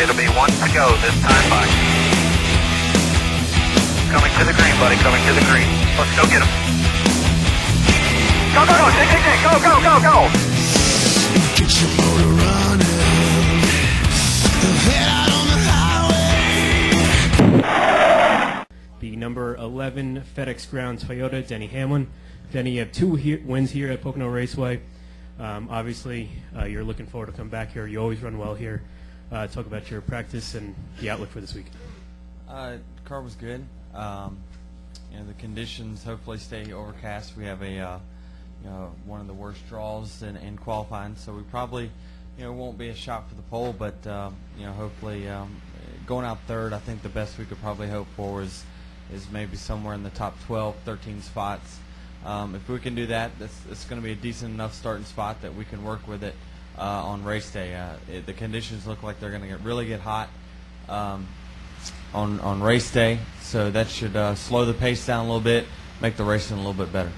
It'll be one to go this time by. Coming to the green, buddy, coming to the green. Let's go get him. Go, go, go, dig, dig, dig, go, go, go, go. Get your motor running. Head out on the highway. The number 11 FedEx Ground Toyota, Denny Hamlin. Denny, you have two wins here at Pocono Raceway. Obviously, you're looking forward to come back here. You always run well here. Talk about your practice and the outlook for this week. Car was good. The conditions hopefully stay overcast. We have a one of the worst draws in qualifying, so we probably won't be a shot for the pole. But hopefully going out third, I think the best we could probably hope for is maybe somewhere in the top 12, 13 spots. If we can do that, it's going to be a decent enough starting spot that we can work with it on race day. The conditions look like they're going to really get hot on race day, so that should slow the pace down a little bit, make the racing a little bit better.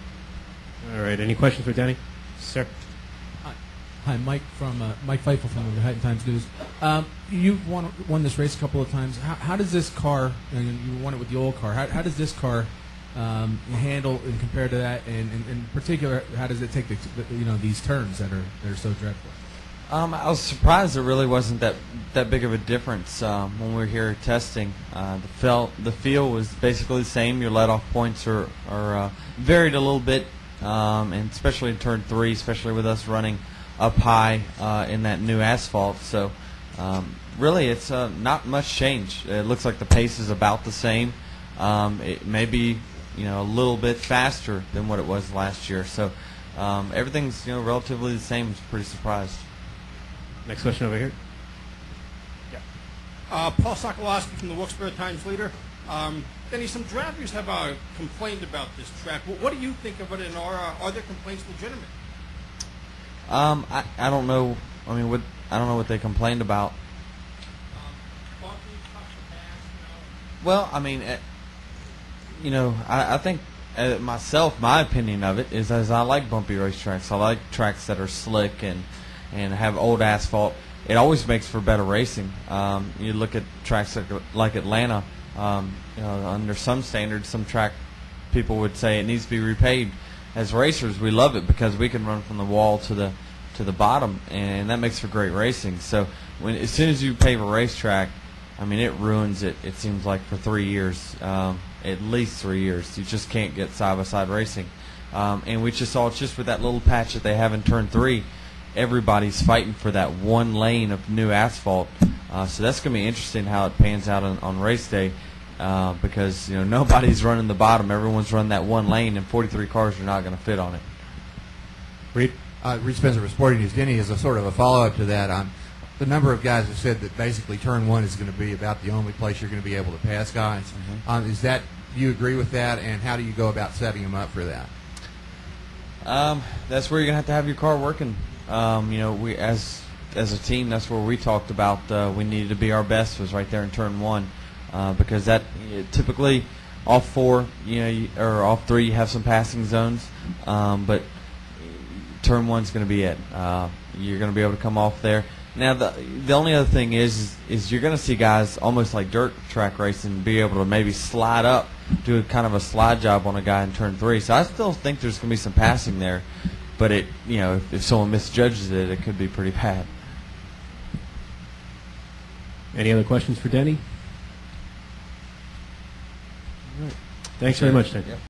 All right. Any questions for Denny? Sir. Hi, Mike Feifel from the Manhattan Times News. You've won this race a couple of times. How does this car, and you won it with the old car, how does this car handle and compare to that, and in particular, how does it take these turns that are so dreadful? I was surprised there really wasn't that big of a difference when we were here testing. The feel was basically the same. Your let-off points are varied a little bit, and especially in turn 3, especially with us running up high in that new asphalt. So really, it's not much change. It looks like the pace is about the same. It may be a little bit faster than what it was last year. So everything's relatively the same. I'm pretty surprised. Next question over here. Yeah. Paul Sokolowski from the Wilkes-Barre Times Leader. Denny, some drivers have complained about this track. What do you think of it, and are their complaints legitimate? I don't know. I mean, I don't know what they complained about. Well, I mean, I think myself, my opinion of it is I like bumpy racetracks. I like tracks that are slick and have old asphalt. It always makes for better racing. You look at tracks like Atlanta. Under some standards, some track people would say it needs to be repaved. As racers, we love it because we can run from the wall to the bottom, and that makes for great racing. So as soon as you pave a racetrack, I mean, it ruins it. It seems like for 3 years, at least 3 years, you just can't get side-by-side racing. And we just saw just with that little patch that they have in turn 3, everybody's fighting for that one lane of new asphalt. So that's going to be interesting how it pans out on race day. Because nobody's running the bottom, everyone's running that one lane, and 43 cars are not going to fit on it. Reed? Reed Spencer of Sporting News. Denny, is a sort of a follow-up to that. The number of guys have said that basically turn 1 is going to be about the only place you're going to be able to pass guys. Do you agree with that, and how do you go about setting them up for that? That's where you're going to have your car working. We as a team, that's where we talked about we needed to be our best was right there in turn 1. Because that typically off 4, or off 3, you have some passing zones, but turn 1's going to be it. You're going to be able to come off there. Now the only other thing is you're going to see guys almost like dirt track racing be able to maybe slide up, do a kind of a slide job on a guy in turn 3. So I still think there's going to be some passing there, but if someone misjudges it, it could be pretty bad. Any other questions for Denny? Thanks very much, Denny.